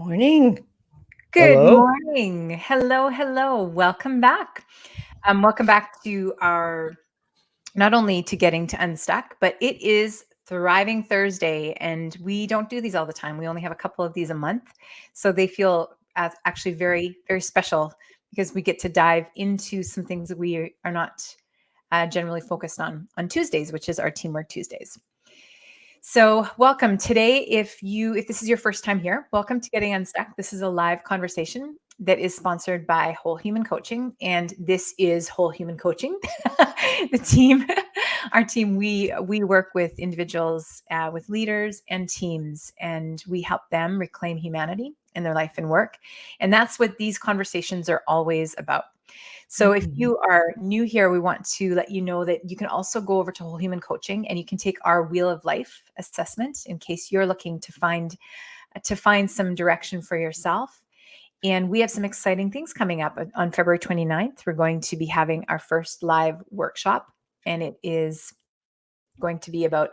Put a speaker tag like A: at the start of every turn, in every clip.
A: Morning.
B: Good
C: Hello.
B: morning. Hello, hello. Welcome back. Welcome back to our not only to getting to unstuck, but it is Thriving Thursday, and we don't do these all the time. We only have a couple of these a month, so they feel actually very, very special because we get to dive into some things that we are not generally focused on Tuesdays, which is our Teamwork Tuesdays. So, welcome today. If this is your first time here, welcome to Getting Unstuck. This is a live conversation that is sponsored by Whole Human Coaching, and this is Whole Human Coaching. The team, our team, we work with individuals, with leaders and teams, and we help them reclaim humanity in their life and work. And that's what these conversations are always about. So if you are new here, we want to let you know that you can also go over to Whole Human Coaching and you can take our Wheel of Life assessment in case you're looking to find some direction for yourself. And we have some exciting things coming up on February 29th. We're going to be having our first live workshop, and it is going to be about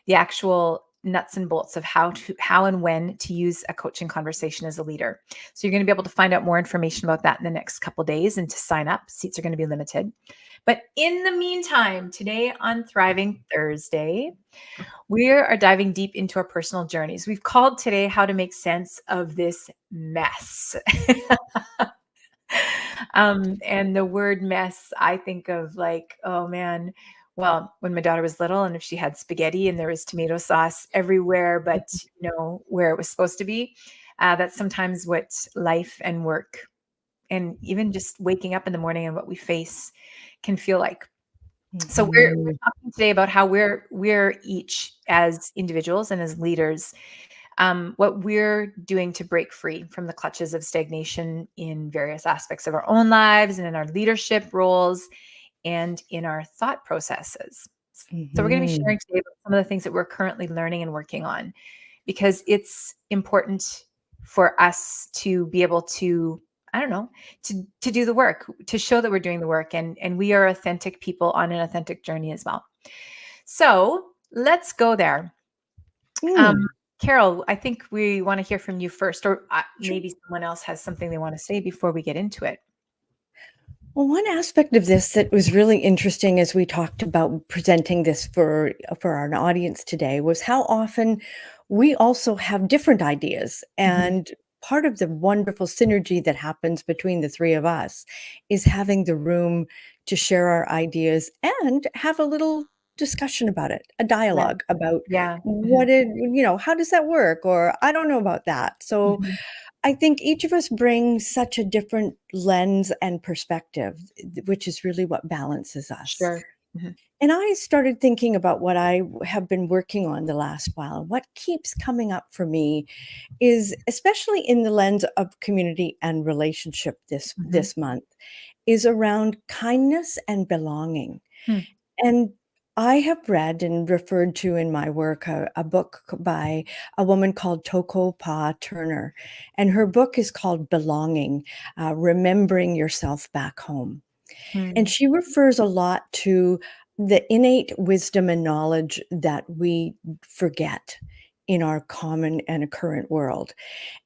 B: the actual nuts and bolts of how and when to use a coaching conversation as a leader. So you're going to be able to find out more information about that in the next couple of days, and to sign up, seats are going to be limited. But in the meantime, today on Thriving Thursday, we are diving deep into our personal journeys. We've called today How to Make Sense of This Mess. And the word mess, I think of like, oh man, well, when my daughter was little and if she had spaghetti and there was tomato sauce everywhere, but where it was supposed to be, that's sometimes what life and work and even just waking up in the morning and what we face can feel like. So we're talking today about how we're each as individuals and as leaders, what we're doing to break free from the clutches of stagnation in various aspects of our own lives and in our leadership roles and in our thought processes. So we're going to be sharing today about some of the things that we're currently learning and working on, because it's important for us to be able to, I don't know, to do the work, to show that we're doing the work, and we are authentic people on an authentic journey as well. So let's go there. Carol, I think we want to hear from you first, or maybe someone else has something they want to say before we get into it.
A: Well, one aspect of this that was really interesting as we talked about presenting this for our audience today was how often we also have different ideas. And part of the wonderful synergy that happens between the three of us is having the room to share our ideas and have a little discussion about it, a dialogue about
B: Yeah.
A: what how does that work? Or I don't know about that. So I think each of us brings such a different lens and perspective, which is really what balances us.
B: Sure.
A: And I started thinking about what I have been working on the last while. What keeps coming up for me is, especially in the lens of community and relationship this month, is around kindness and belonging. And I have read and referred to in my work a book by a woman called Toko Pa Turner, and her book is called Belonging, Remembering Yourself Back Home. And she refers a lot to the innate wisdom and knowledge that we forget in our common and current world.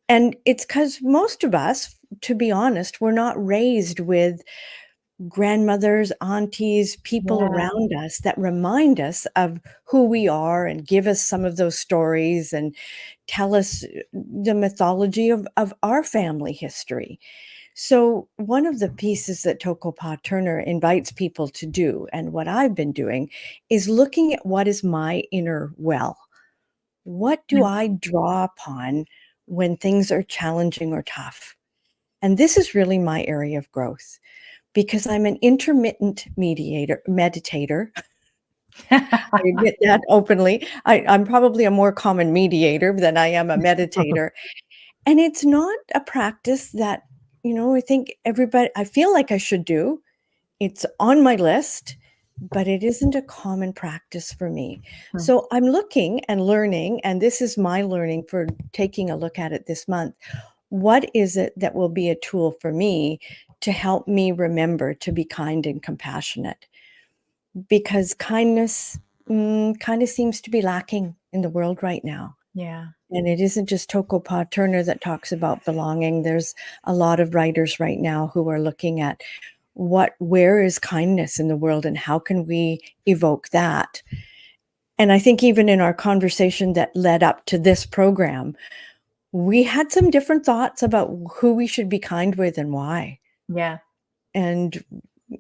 A: And it's because most of us, to be honest, we're not raised with grandmothers, aunties, people around us that remind us of who we are and give us some of those stories and tell us the mythology of our family history. So one of the pieces that Toko Pa Turner invites people to do, and what I've been doing, is looking at what is my inner well. What do I draw upon when things are challenging or tough? And this is really my area of growth, because I'm an intermittent meditator. I admit that openly. I'm probably a more common mediator than I am a meditator. And it's not a practice that, I feel like I should do. It's on my list, but it isn't a common practice for me. So I'm looking and learning, and this is my learning for taking a look at it this month. What is it that will be a tool for me to help me remember to be kind and compassionate? Because kindness kind of seems to be lacking in the world right now.
B: Yeah.
A: And it isn't just Toko Turner that talks about belonging. There's a lot of writers right now who are looking at where is kindness in the world and how can we evoke that? And I think even in our conversation that led up to this program, we had some different thoughts about who we should be kind with and why.
B: Yeah.
A: And,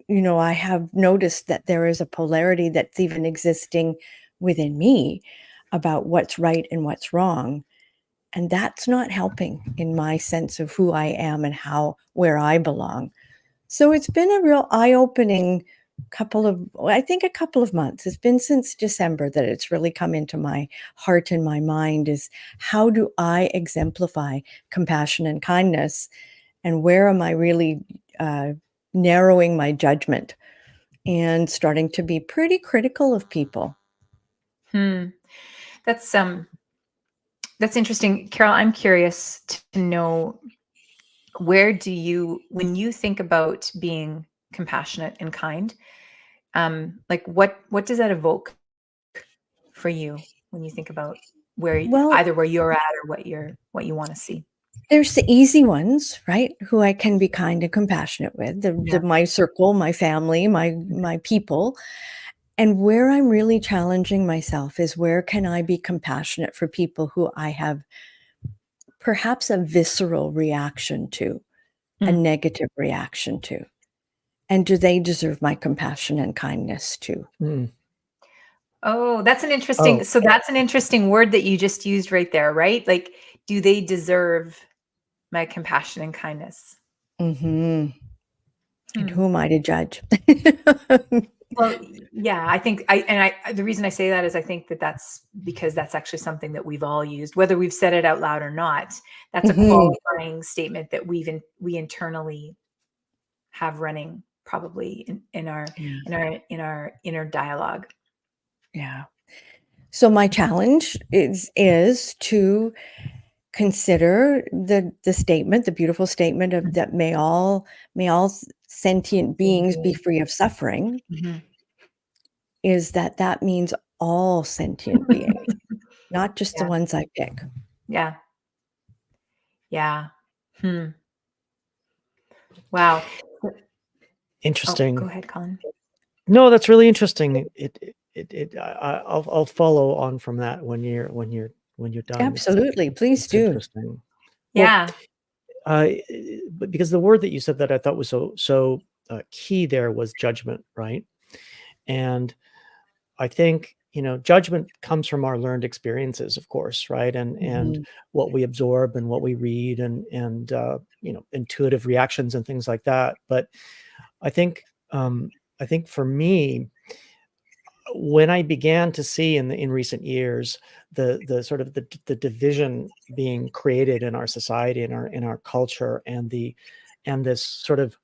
A: I have noticed that there is a polarity that's even existing within me about what's right and what's wrong. And that's not helping in my sense of who I am and where I belong. So it's been a real eye-opening I think a couple of months. It's been since December that it's really come into my heart and my mind is how do I exemplify compassion and kindness? And where am I really narrowing my judgment and starting to be pretty critical of people?
B: Hmm. That's that's interesting. Carol, I'm curious to know, when you think about being compassionate and kind, like what does that evoke for you when you think about
A: Well,
B: either where you're at or what you want to see?
A: there's the easy ones, right? Who I can be kind and compassionate with,
B: Yeah.
A: my circle, my family, my people. And where I'm really challenging myself is where can I be compassionate for people who I have perhaps a visceral reaction to, a
B: Mm.
A: negative reaction to? And do they deserve my compassion and kindness too?
C: Mm.
B: Oh,
C: Oh,
B: that's an interesting word that you just used right there, right? Like, do they deserve my compassion and kindness?
A: Mhm. And
B: Hmm.
A: who am I to judge?
B: Well, yeah, the reason I say that is I think that that's because that's actually something that we've all used, whether we've said it out loud or not. That's a
A: Mhm.
B: qualifying statement that we internally have running probably in our
A: Yeah,
B: inner dialogue.
A: yeah. So my challenge is to consider the statement, the beautiful statement of that may all sentient beings be free of suffering,
B: Mhm.
A: is that means all sentient beings, not just the
B: Yeah,
A: ones I pick.
B: yeah, yeah. Hmm. Wow. Oh, go
C: interesting.
B: ahead, Colin.
C: No, that's really interesting. I'll follow on from that when you're done.
A: Absolutely, please
C: It's
A: do.
C: interesting. Well,
B: Yeah.
C: I but because the word that you said that I thought was so key there was judgment, right? And I think, judgment comes from our learned experiences, of course, right? And
A: Mhm,
C: what we absorb and what we read and intuitive reactions and things like that. But I think I think for me, when I began to see in recent years the sort of the division being created in our society, in our culture, and this sort of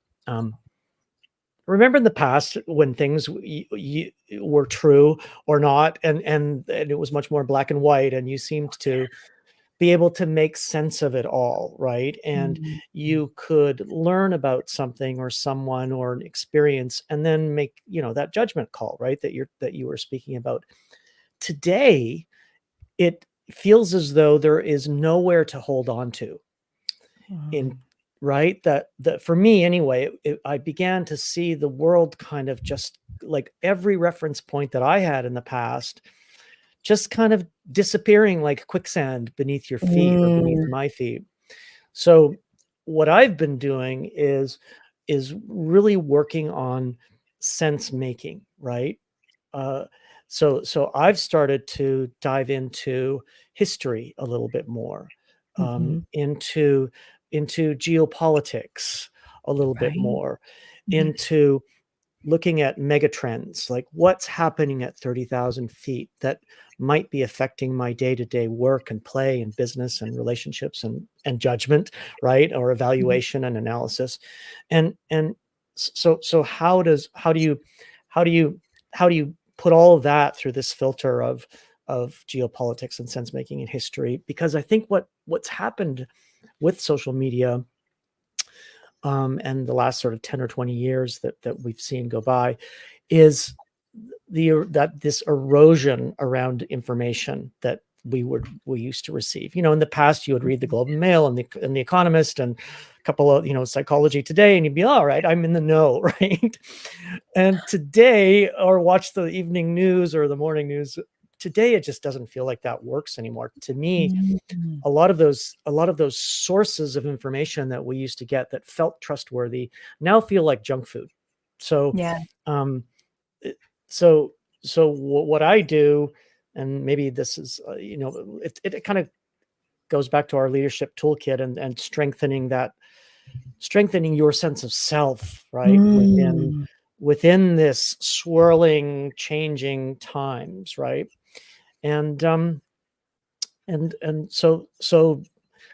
C: remember in the past when things were true or not, and it was much more black and white, and you seemed to be able to make sense of it all, right? And
A: mhm,
C: you could learn about something or someone or an experience and then make, that judgment call, right? That you were speaking about. Today, it feels as though there is nowhere to hold on to in
A: um,
C: right that for me anyway, I began to see the world kind of just like every reference point that I had in the past just kind of disappearing like quicksand beneath your feet or beneath
A: mm,
C: my feet. So what I've been doing is really working on sense making, right? Uh, so I've started to dive into history a little bit more,
A: mhm,
C: into geopolitics a little bit
A: right,
C: more,
B: Mhm.
C: into looking at mega trends, like what's happening at 30,000 feet that might be affecting my day-to-day work and play and business and relationships and judgment, right? Or
A: mhm,
C: evaluation and analysis. And so how do you how do you put all of that through this filter of geopolitics and sense making and history? Because I think what's happened with social media and the last sort of 10 or 20 years that we've seen go by is that this erosion around information we used to receive. In the past, you would read the Globe and Mail and the Economist and a couple of Psychology Today, and you'd be all right. I'm in the know, right? And today, or watch the evening news or the morning news. Today, it just doesn't feel like that works anymore. To me,
A: Mm.
C: a lot of those sources of information that we used to get that felt trustworthy now feel like junk food. So,
B: Yeah.
C: um, it- so what I do, and maybe this is, it kind of goes back to our leadership toolkit and strengthening your sense of self, right?
A: Mm.
C: Within this swirling, changing times, right? And so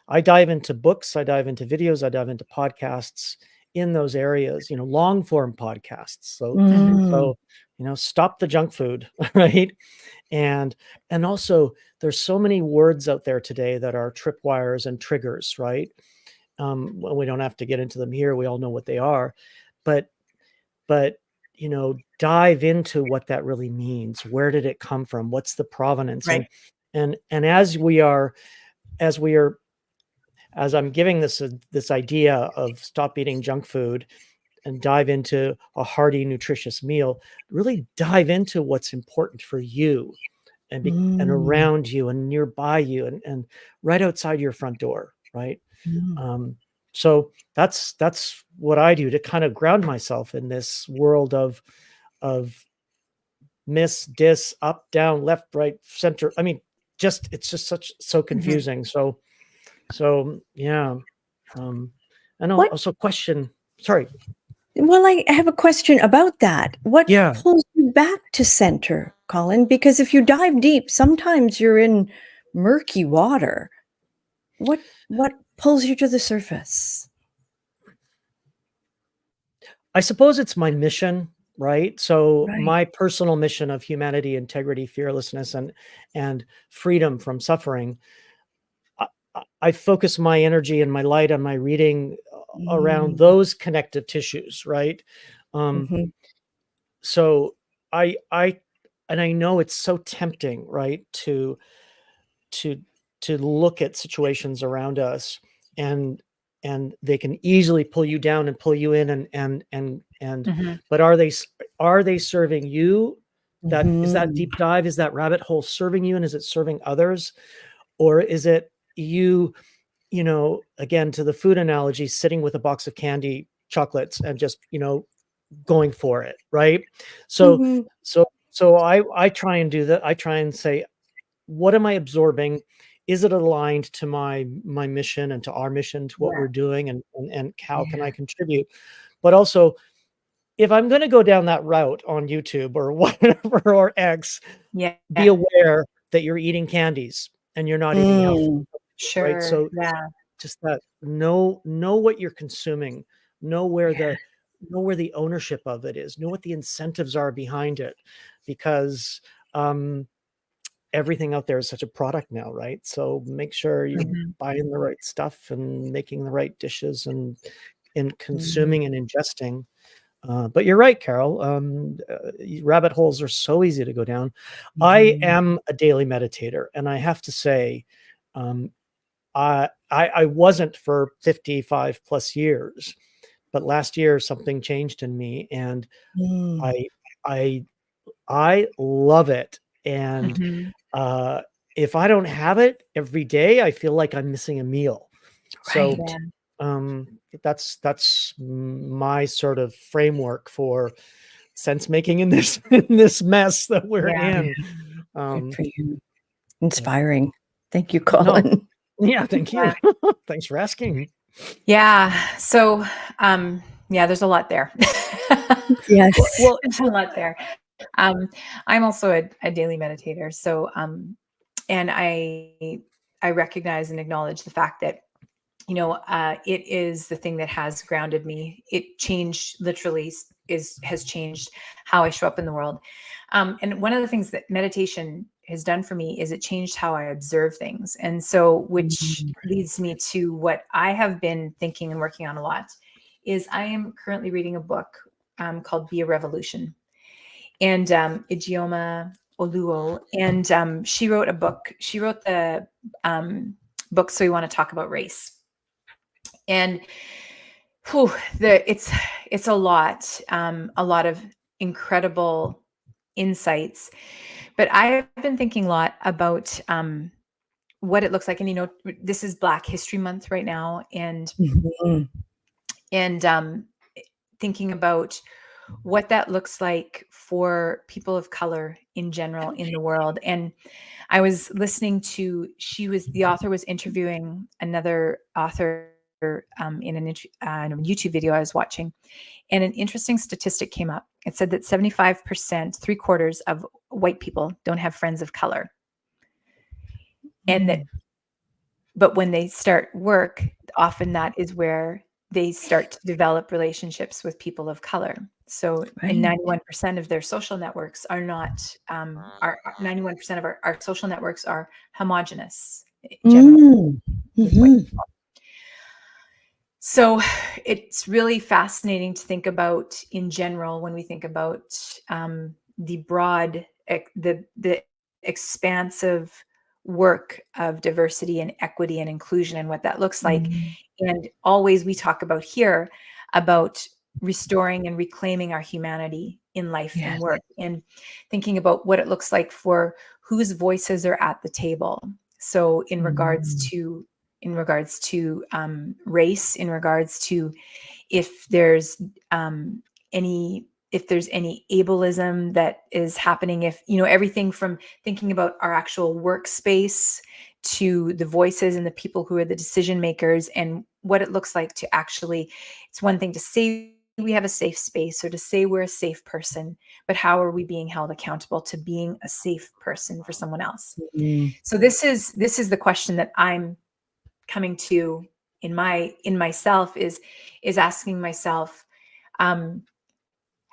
C: I dive into books, I dive into videos, I dive into podcasts in those areas, long form podcasts. So
B: Mhm.
A: Mm.
C: so stop the junk food, right? And also, there's so many words out there today that are tripwires and triggers, right? Well, we don't have to get into them here. We all know what they are, but but dive into what that really means. Where did it come from? What's the provenance?
B: Right.
C: And as I'm giving this idea of stop eating junk food and dive into a hearty, nutritious meal, really dive into what's important for you and
A: Mm.
C: around you and nearby you and right outside your front door, right?
A: Mm.
C: Um, so that's what I do to kind of ground myself in this world of miss, dis, up, down, left, right, center. I mean, it's just so
B: Mhm.
C: confusing. So yeah. Um, and
A: What
C: also question. Sorry.
A: Well, I have a question about that. What
C: Yeah.
A: pulls you back to center, Colin? Because if you dive deep, sometimes you're in murky water. What pulls you to the surface?
C: I suppose it's my mission, right? So
A: Right.
C: my personal mission of humanity, integrity, fearlessness, and freedom from suffering. I focus my energy and my light on my reading around
A: Mm.
C: those connective tissues, right? Um,
A: Mhm.
C: so I and I know it's so tempting, right, to to look at situations around us and they can easily pull you down and pull you in and
B: Mhm.
C: but are they serving you? That is that
A: Mhm.
C: deep dive, is that rabbit hole serving you, and is it serving others, or is it you, again, to the food analogy, sitting with a box of candy chocolates and just going for it, right? So
A: Mhm.
C: I try and do that. I try and say, what am I absorbing? Is it aligned to my mission and to our mission, to what
B: Yeah.
C: we're doing, and how can
A: Yeah.
C: I contribute? But also, if I'm going to go down that route on YouTube or whatever or X,
B: Yeah.
C: be aware that you're eating candies and you're not eating healthy,
A: Mm.
C: right?
B: Sure.
C: So
B: Yeah.
C: just that, know what you're consuming, know where
B: Yeah.
C: the know where the ownership of it is, know what the incentives are behind it, because um everything out there is such a product now, right? So make sure you're
B: Mhm.
C: buying the right stuff and making the right dishes and
A: Mm.
C: consuming and ingesting. But you're right, Carol. Rabbit holes are so easy to go down. I
A: Mhm.
C: am a daily meditator, and I have to say, um, I wasn't for 55 plus years, but last year something changed in me, and
A: Mm.
C: I I I love it. And
B: Mhm.
C: uh, if I don't have it every day, I feel like I'm missing a meal. So
A: Right.
B: Yeah.
C: um, that's my sort of framework for sense making in this in this mess that we're
B: Yeah.
A: Yeah.
C: in.
A: Good
C: Um,
A: for you.
C: yeah.
A: Inspiring. Thank you,
C: No,
A: Colin.
C: yeah, thank
B: Yeah.
C: you. Thanks for asking.
B: Yeah. So, yeah, there's a lot there.
A: Yes.
B: There's a lot there. Um, I'm also a daily meditator. So, and I recognize and acknowledge the fact that it is the thing that has grounded me. It changed literally has changed how I show up in the world. And one of the things that meditation has done for me is it changed how I observe things. And so, which
A: Mm.
B: leads me to what I have been thinking and working on a lot is I am currently reading a book called Be a Revolution. And Ijeoma Oluo, and she wrote a book. She wrote the book, So You Want to Talk About Race, and whew, it's a lot of incredible insights. But I've been thinking a lot about what it looks like, and this is Black History Month right now,
A: Mhm.
B: and thinking about what that looks like for people of color in general in the world. And I was listening to, the author was interviewing another author in a YouTube video I was watching, and an interesting statistic came up. It said that 75%, three quarters of white people don't have friends of color, and that,
A: Mm.
B: but when they start work, often that is where they start to develop relationships with people of color. So, and
A: Right.
B: 91% of their social networks are not, 91% of our social networks are homogenous, generally,
A: Mm.
B: with white.
A: Mhm.
B: So it's really fascinating to think about in general when we think about the broad, the expansive work of diversity and equity and inclusion and what that looks like.
A: Mm.
B: And always we talk about here about restoring and reclaiming our humanity in life and
A: Yes.
B: work, and thinking about what it looks like for whose voices are at the table. So
A: Mm.
B: in regards to race, in regards to if there's any if there's any ableism that is happening, if everything from thinking about our actual workspace to the voices and the people who are the decision makers, and what it looks like to actually, it's one thing to say we have a safe space or to say we're a safe person, but how are we being held accountable to being a safe person for someone else?
A: Mm.
B: So this is the question that I'm coming to in myself, is asking myself, um,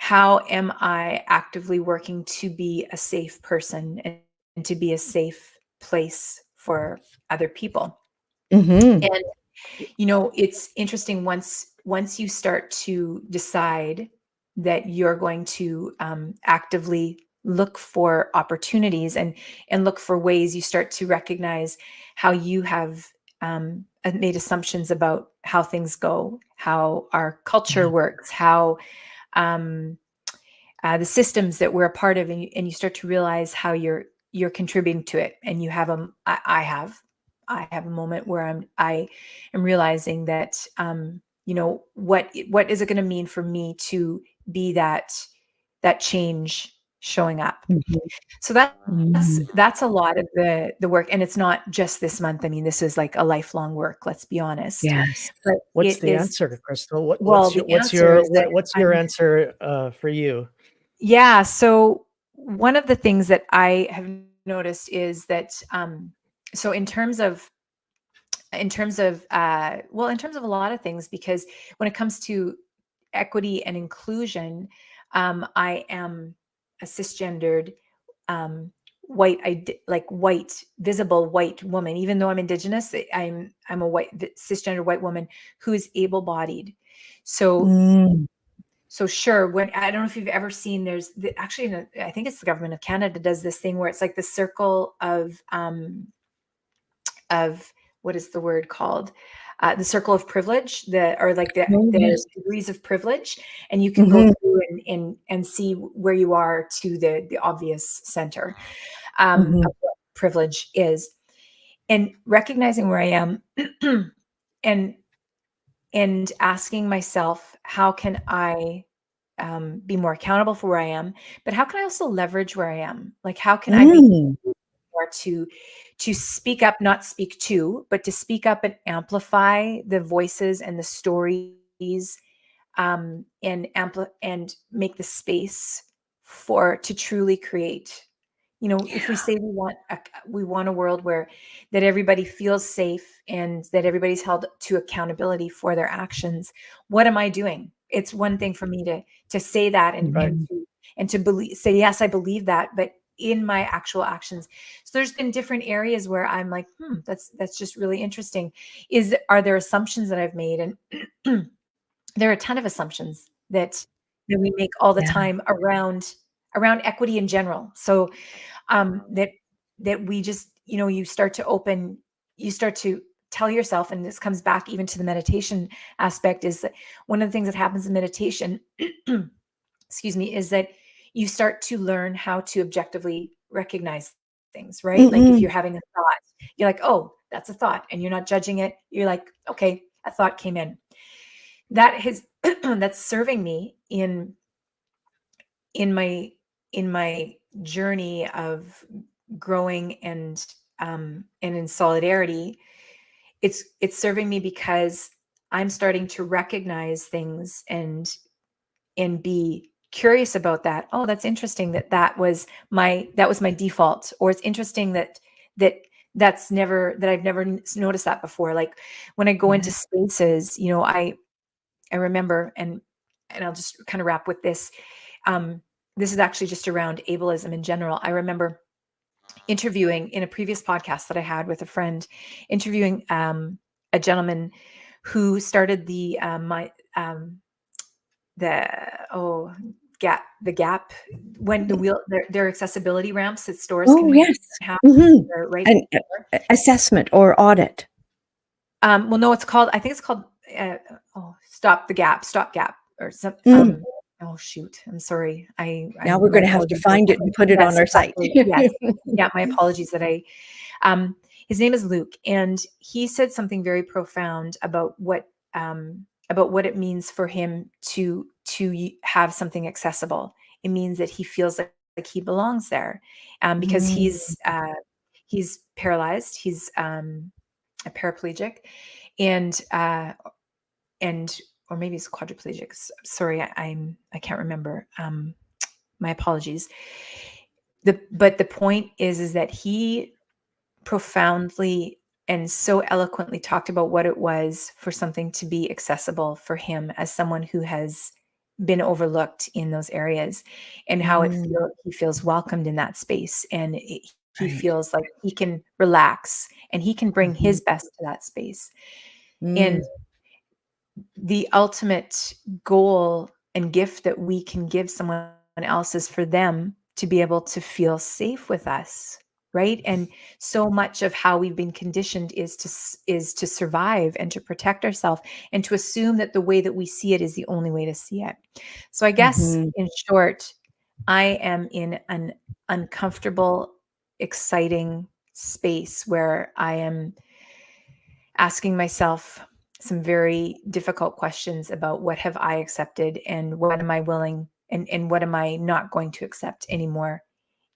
B: how am I actively working to be a safe person and to be a safe place for other people?
A: Mhm.
B: And it's interesting, once you start to decide that you're going to actively look for opportunities and look for ways, you start to recognize how you have made assumptions about how things go, how our culture
A: Yeah.
B: works, how um, the systems that we're a part of, and you start to realize how you're contributing to it. And you have I have a moment where I am realizing that what is it going to mean for me to be that change showing up.
A: Mhm.
B: So that's
A: Mm.
B: that's a lot of the work, and it's not just this month. I mean, this is like a lifelong work, let's be honest.
A: Yes.
B: But
C: What's
B: it
C: the
B: is,
C: answer, Crystal? What
B: well, the answer is that
C: what's your
B: I'm
C: answer, for you?
B: yeah. So one of the things that I have noticed is that, so in terms of a lot of things, because when it comes to equity and inclusion, I am a cisgendered, um, white, visible white woman. Even though I'm Indigenous, I'm a cisgendered white woman who is able-bodied. So
A: Mm.
B: sure, when I don't know if you've ever seen, actually, I think it's the government of Canada does this thing where it's like the circle of what is the word called? The circle of privilege, or like
A: Oh,
B: the
A: yes.
B: degrees of privilege, and you can go
A: Mhm.
B: through and see where you are to the obvious center
A: Mhm.
B: of what privilege is, and recognizing where I am, and asking myself, how can I be more accountable for where I am, but how can I also leverage where I am? Like, how can I be
A: Mm.
B: more to speak up, not speak to, but to speak up and amplify the voices and the stories, and make the space for to truly create. If we say we want a world where that everybody feels safe and that everybody's held to accountability for their actions, what am I doing? It's one thing for me to say that,
C: Right.
B: and to believe, say yes, I believe that, but in my actual actions. So there's been different areas where I'm like, that's just really interesting. Are there assumptions that I've made? And there are a ton of assumptions that we make all the
A: Yeah.
B: time around equity in general. So that we just, you start to you start to tell yourself, and this comes back even to the meditation aspect, is that one of the things that happens in meditation, excuse me, is that you start to learn how to objectively recognize things, right? Like if
A: Mhm.
B: you're having a thought, you're like, oh, that's a thought, and you're not judging it. You're like, okay, a thought came in. That has that's serving me in my in my journey of growing and in solidarity. It's serving me because I'm starting to recognize things and be curious about that. Oh, that's interesting that was my default, or it's interesting that I've never noticed that before. Like when I go
A: Yeah.
B: into spaces, I remember, and I'll just kind of wrap with this. Um, this is actually just around ableism in general. I remember interviewing in a previous podcast that I had with a friend, interviewing a gentleman who started the oh the gap, when their accessibility ramps that stores
A: Oh,
B: can
A: yes.
B: have
A: Mhm.
B: right
A: An assessment or audit.
B: well, no, I think it's called, uh, Stop Gap, or some,
A: Mm.
B: oh, shoot, I'm sorry.
A: Now we're
B: My
A: gonna have to
B: apologies. I
A: find it
B: can't
A: and put it on
B: Yes,
A: our site.
B: exactly. Yes. Yeah, my apologies that um, his name is Luke, and he said something very profound about what it means for him to have something accessible. It means that he feels like he belongs there, because
A: Mm.
B: he's paralyzed. He's a paraplegic, and and or maybe it's quadriplegic. Sorry, I can't remember. My apologies. But the point is that he profoundly and so eloquently talked about what it was for something to be accessible for him, as someone who has been overlooked in those areas, and how
A: Mm.
B: he feels welcomed in that space, and he
A: Right.
B: feels like he can relax and he can bring
A: Mhm.
B: his best to that space. And
A: Mm.
B: the ultimate goal and gift that we can give someone else is for them to be able to feel safe with us, right? And so much of how we've been conditioned is to survive and to protect ourselves, and to assume that the way that we see it is the only way to see it. So I guess
A: Mhm.
B: in short, I am in an uncomfortable, exciting space where I am asking myself some very difficult questions about what have I accepted, and what am I willing, and what am I not going to accept anymore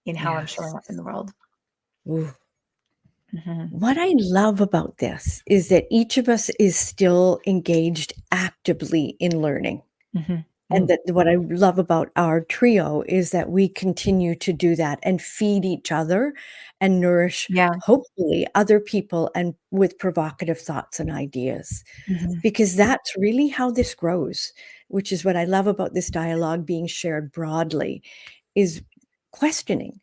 B: in how I'm showing
A: Yes.
B: up in the world.
A: Ooh.
B: Mhm.
A: What I love about this is that each of us is still engaged actively in learning.
B: Mhm.
A: And
B: Mm.
A: that what I love about our trio is that we continue to do that and feed each other and nourish,
B: Yeah.
A: hopefully, other people and with provocative thoughts and ideas,
B: Mhm.
A: because that's really how this grows, which is what I love about this dialogue being shared broadly, is questioning,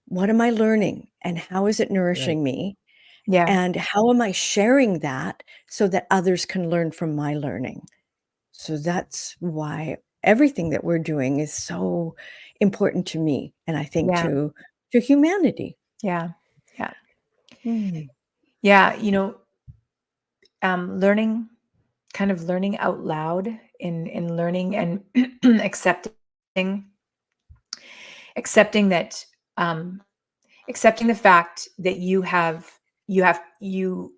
A: "What am I learning, and how is it
C: Right.
A: nourishing me?
B: Yeah.
A: And how am I sharing that so that others can learn from my learning?" So that's why everything that we're doing is so important to me, and I think
B: Yeah.
A: to humanity.
B: Yeah. Yeah.
A: Mm.
B: Yeah. Learning, kind of learning out loud, in learning and accepting accepting that um accepting the fact that you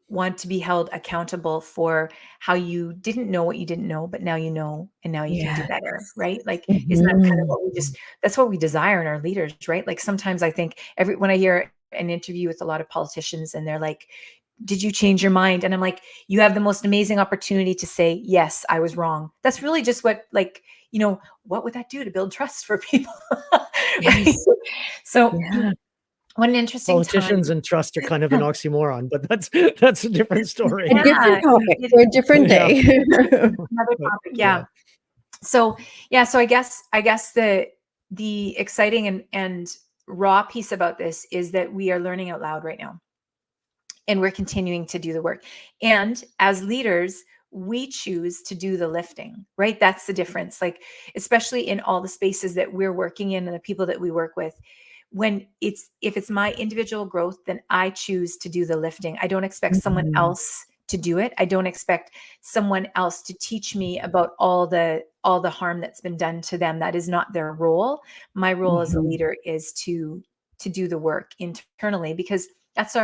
B: want to be held accountable for how you didn't know what you didn't know, but now you know, and now you can do
A: Yes.
B: better, right? Like, isn't that kind of
A: Mhm.
B: what that's what we desire in our leaders, right? Like sometimes I think when I hear an interview with a lot of politicians and they're like, did you change your mind? And I'm like, you have the most amazing opportunity to say, yes, I was wrong. That's really just what, like, what would that do to build trust for people? Right.
A: Yes.
B: So
A: Yeah.
B: what an interesting time.
C: Politicians and trust are kind of an oxymoron, but that's that's a different story.
A: A
B: Yeah,
A: different topic
B: it
A: for a different
C: Yeah.
A: day.
B: another
C: But
B: topic,
C: yeah.
B: yeah. So, yeah, so I guess the exciting and raw piece about this is that we are learning out loud right now, and we're continuing to do the work. And as leaders, we choose to do the lifting, right? That's the difference. Like, especially in all the spaces that we're working in and the people that we work with, if it's my individual growth, then I choose to do the lifting. I don't expect someone
A: Mhm.
B: else to do it. I don't expect someone else to teach me about all the harm that's been done to them. That is not their role. My role as a
A: Mhm.
B: leader is to do the work internally, because that's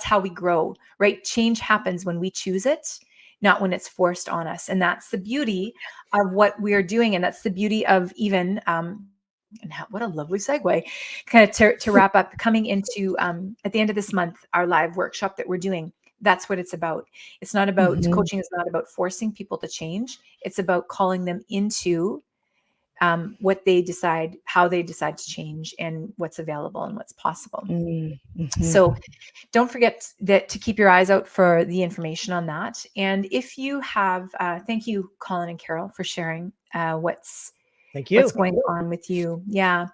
B: how we grow, right? Change happens when we choose it, not when it's forced on us. And that's the beauty of what we're doing. And that's the beauty of even and what a lovely segue, kind of to wrap up, coming into at the end of this month, our live workshop that we're doing. That's what it's about. It's not about
A: Mhm.
B: coaching, is not about forcing people to change. It's about calling them into what they decide, how they decide to change, and what's available and what's possible.
A: Mm. Mhm.
B: So don't forget that to keep your eyes out for the information on that. And if you have, thank you, Colin and Carol, for sharing
C: Thank
B: what's
C: you.
B: going on with you. Yeah.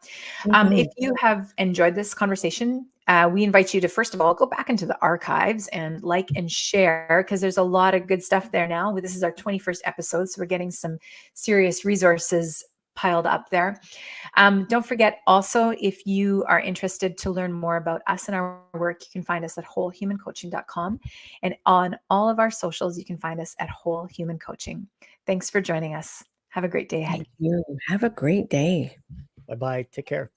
B: If
A: Mhm.
B: you have enjoyed this conversation, we invite you to, first of all, go back into the archives and like and share, because there's a lot of good stuff there now. This is our 21st episode, so we're getting some serious resources piled up there. Don't forget also, if you are interested to learn more about us and our work, you can find us at wholehumancoaching.com. And on all of our socials, you can find us at Whole Human Coaching. Thanks for joining us. Have a great day ahead.
A: Thank you. Have a great day.
C: Bye bye. Take care.